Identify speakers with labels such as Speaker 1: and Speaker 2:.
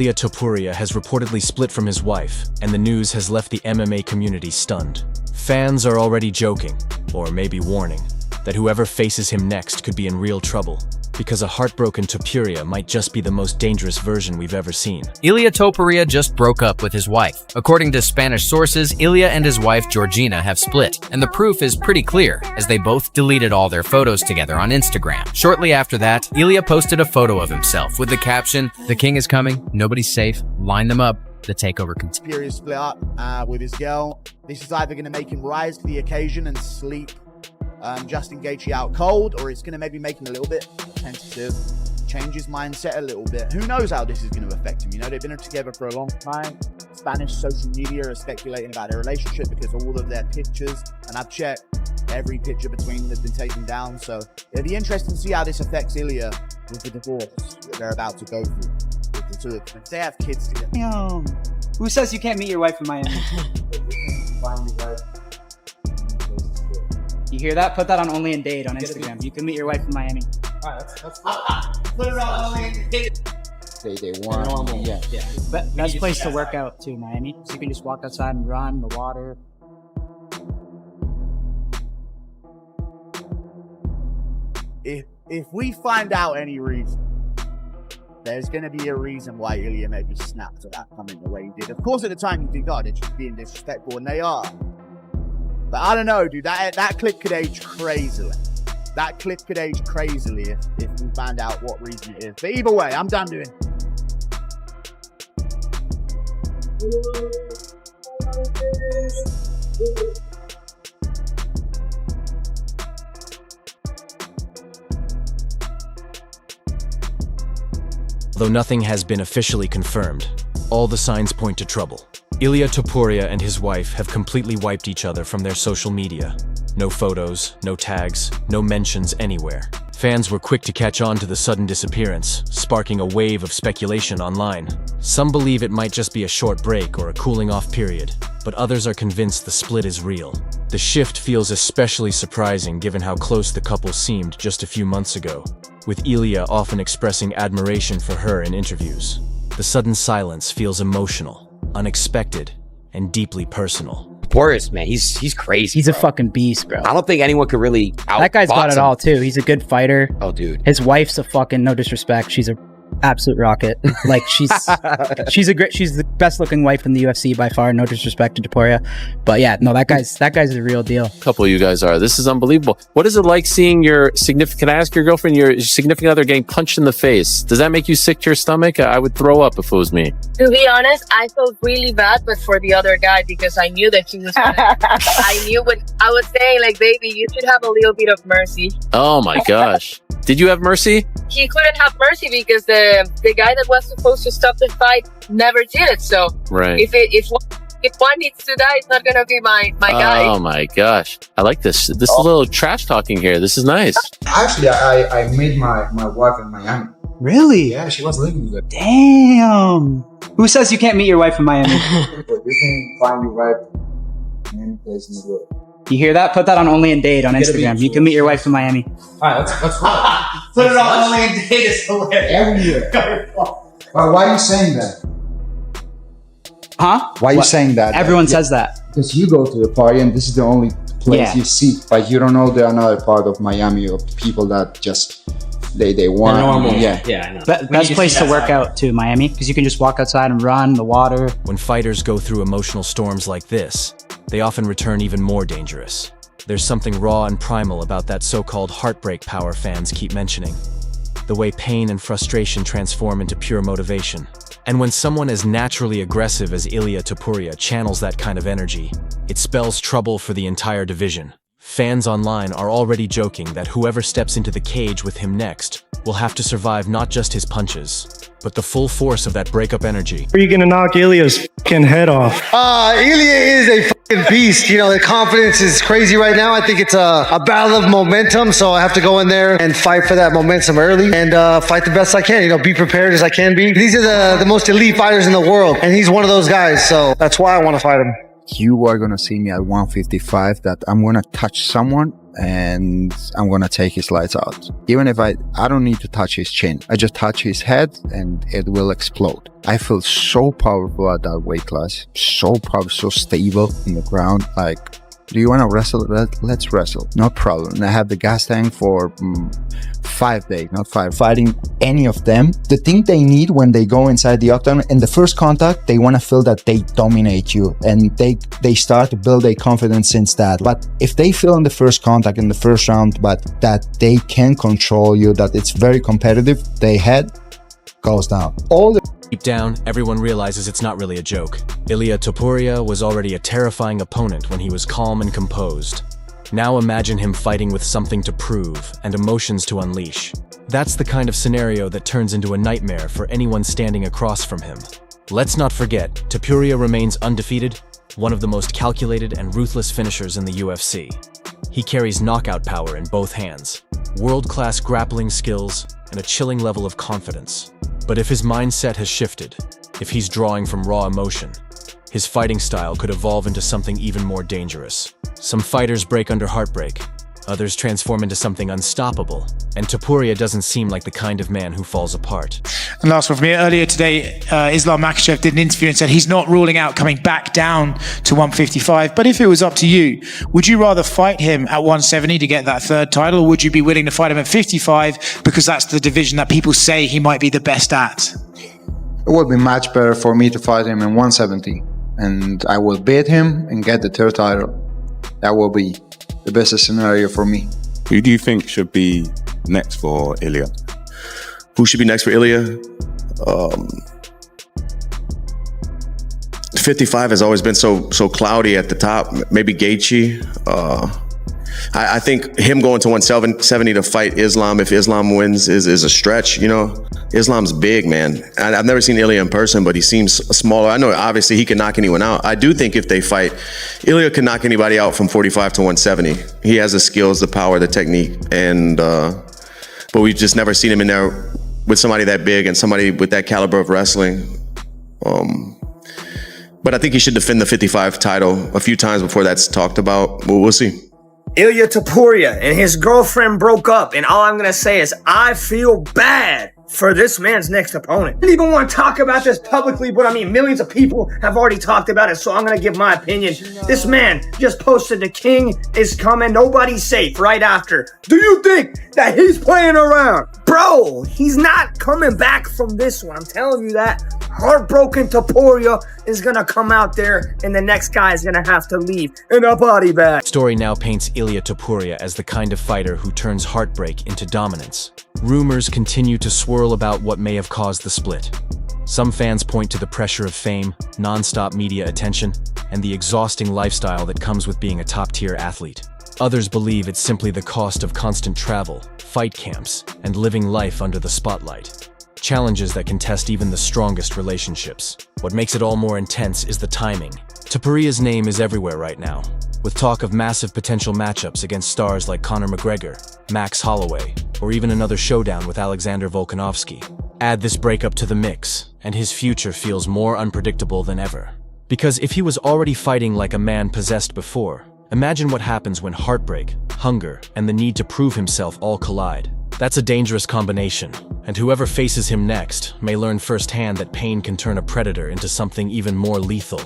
Speaker 1: Ilia Topuria has reportedly split from his wife, and the news has left the MMA community stunned. Fans are already joking, or maybe warning, that whoever faces him next could be in real trouble, because a heartbroken Topuria might just be the most dangerous version we've ever seen.
Speaker 2: Ilia Topuria just broke up with his wife. According to Spanish sources, Ilia and his wife Georgina have split, and the proof is pretty clear, as they both deleted all their photos together on Instagram. Shortly after that, Ilia posted a photo of himself with the caption, "The king is coming, nobody's safe, line them up, the takeover continues."
Speaker 3: Topuria split up with his girl. This is either going to make him rise to the occasion and sleep Justin Gaethje out cold, or it's going to maybe make him a little bit tentative, change his mindset a little bit. Who knows how this is going to affect him? You know, they've been together for a long time. Spanish social media are speculating about their relationship because all of their pictures, and I've checked, every picture between them has been taken down. So it'll be interesting to see how this affects Ilia with the divorce that they're about to go through with the two of them. If they have kids together.
Speaker 4: Who says you can't meet your wife in Miami? You hear that? Put that on Only in Date on Instagram. You can meet your wife in Miami.
Speaker 5: All right, that's put it on Only in Date.
Speaker 6: They want, yeah.
Speaker 4: Best place to work out too, Miami. So you can just walk outside and run, the water.
Speaker 3: If we find out any reason, there's going to be a reason why Ilia maybe snapped at that comment the way he did. Of course, at the time you think, oh, they're just being disrespectful, and they are. But I don't know, dude. That clip could age crazily. That clip could age crazily if we find out what reason it is. But either way, I'm done doing.
Speaker 1: Though nothing has been officially confirmed, all the signs point to trouble. Ilia Topuria and his wife have completely wiped each other from their social media. No photos, no tags, no mentions anywhere. Fans were quick to catch on to the sudden disappearance, sparking a wave of speculation online. Some believe it might just be a short break or a cooling-off period, but others are convinced the split is real. The shift feels especially surprising given how close the couple seemed just a few months ago, with Ilia often expressing admiration for her in interviews. The sudden silence feels emotional, unexpected, and deeply personal.
Speaker 6: Boris, man, he's crazy.
Speaker 4: He's a fucking beast, bro.
Speaker 6: I don't think anyone could really
Speaker 4: That guy's got it all too. He's a good fighter.
Speaker 6: Oh, dude.
Speaker 4: His wife's a fucking, no disrespect, she's a absolute rocket. Like she's the best looking wife in the UFC by far. No disrespect to Topuria, but yeah, no, that guy's the real deal.
Speaker 7: Couple of you guys are. This is unbelievable. What is it like seeing your significant? Can I ask your girlfriend, your significant other, getting punched in the face? Does that make you sick to your stomach? I would throw up if it was me.
Speaker 8: To be honest, I felt really bad, but for the other guy, because I knew that he was gonna, I knew when I was saying, like, baby, you should have a little bit of mercy.
Speaker 7: Oh my gosh. Did you have mercy?
Speaker 8: He couldn't have mercy because the guy that was supposed to stop the fight never did. So
Speaker 7: right.
Speaker 8: If one needs to die, it's not gonna be my guy.
Speaker 7: Oh my gosh. I like this. This is a little trash talking here. This is nice.
Speaker 5: Actually, I met my wife in Miami.
Speaker 4: Really?
Speaker 5: Yeah, she was living there.
Speaker 4: Damn. Who says you can't meet your wife in Miami?
Speaker 5: But you can find your wife in any place in the world.
Speaker 4: You hear that? Put that on Only in Date on Instagram. You can meet your wife in Miami.
Speaker 5: All right, let's go.
Speaker 9: Put it on Only in Date is hilarious.
Speaker 5: Every year. Well, why are you saying that?
Speaker 4: Huh?
Speaker 5: Why are you saying that?
Speaker 4: Everyone says that.
Speaker 5: Because you go to the party and this is the only place you see. Like, you don't know the another part of Miami of people that just they want.
Speaker 6: They're normal.
Speaker 5: Yeah.
Speaker 6: I know.
Speaker 4: Best place to work out too, Miami, because you can just walk outside and run, the water.
Speaker 1: When fighters go through emotional storms like this, they often return even more dangerous. There's something raw and primal about that so-called heartbreak power fans keep mentioning. The way pain and frustration transform into pure motivation. And when someone as naturally aggressive as Ilia Topuria channels that kind of energy, it spells trouble for the entire division. Fans online are already joking that whoever steps into the cage with him next will have to survive not just his punches, but the full force of that breakup energy.
Speaker 10: Are you gonna knock Ilia's fucking head off?
Speaker 9: Ilia is a fucking beast. You know, the confidence is crazy right now. I think it's a battle of momentum, so I have to go in there and fight for that momentum early and fight the best I can. You know, be prepared as I can be. These are the most elite fighters in the world, and he's one of those guys, so that's why I want to fight him.
Speaker 5: you are gonna see me at 155 that I'm gonna touch someone and I'm gonna take his lights out. Even if I don't need to touch his chin. I just touch his head and it will explode. I feel so powerful at that weight class. So powerful, so stable in the ground. Like, do you want to wrestle? Let's wrestle. No problem. And I have the gas tank for 5 days, not 5. Fighting any of them. The thing they need when they go inside the octagon, in the first contact, they want to feel that they dominate you. And they start to build a confidence since that. But if they feel in the first contact, in the first round, but that they can control you, that it's very competitive, their head goes down. All the
Speaker 1: Deep down, everyone realizes it's not really a joke. Ilia Topuria was already a terrifying opponent when he was calm and composed. Now imagine him fighting with something to prove and emotions to unleash. That's the kind of scenario that turns into a nightmare for anyone standing across from him. Let's not forget, Topuria remains undefeated, one of the most calculated and ruthless finishers in the UFC. He carries knockout power in both hands, world-class grappling skills, and a chilling level of confidence. But if his mindset has shifted, if he's drawing from raw emotion, his fighting style could evolve into something even more dangerous. Some fighters break under heartbreak, others transform into something unstoppable, and Topuria doesn't seem like the kind of man who falls apart.
Speaker 11: And last one from me. Earlier today, Islam Makhachev did an interview and said he's not ruling out coming back down to 155. But if it was up to you, would you rather fight him at 170 to get that third title, or would you be willing to fight him at 55 because that's the division that people say he might be the best at?
Speaker 5: It would be much better for me to fight him in 170, and I will beat him and get the third title. That will be the best scenario for me.
Speaker 12: Who do you think should be next for Ilia?
Speaker 13: Who should be next for Ilia? 55 has always been so cloudy at the top. Maybe Gaethje. I think him going to 170 to fight Islam, if Islam wins, is a stretch. You know, Islam's big, man. I've never seen Ilia in person, but he seems smaller. I know obviously he can knock anyone out. I do think if they fight, Ilia can knock anybody out from 45 to 170. He has the skills, the power, the technique, and but we've just never seen him in there with somebody that big and somebody with that caliber of wrestling. But I think he should defend the 55 title a few times before that's talked about. We'll see.
Speaker 14: Ilia Topuria and his girlfriend broke up, and all I'm gonna say is I feel bad for this man's next opponent. I didn't even want to talk about this publicly, but I mean, millions of people have already talked about it, so I'm gonna give my opinion. This man just posted the king is coming, nobody's safe right after. Do you think that he's playing around? Bro, he's not coming back from this one, I'm telling you that. Heartbroken Topuria is gonna come out there, and the next guy is gonna have to leave in a body bag.
Speaker 1: Story now paints Ilia Topuria as the kind of fighter who turns heartbreak into dominance. Rumors continue to swirl about what may have caused the split. Some fans point to the pressure of fame, non-stop media attention, and the exhausting lifestyle that comes with being a top-tier athlete. Others believe it's simply the cost of constant travel, fight camps, and living life under the spotlight. Challenges that can test even the strongest relationships. What makes it all more intense is the timing. Topuria's name is everywhere right now, with talk of massive potential matchups against stars like Conor McGregor, Max Holloway, or even another showdown with Alexander Volkanovski. Add this breakup to the mix, and his future feels more unpredictable than ever. Because if he was already fighting like a man possessed before, imagine what happens when heartbreak, hunger, and the need to prove himself all collide. That's a dangerous combination, and whoever faces him next may learn firsthand that pain can turn a predator into something even more lethal.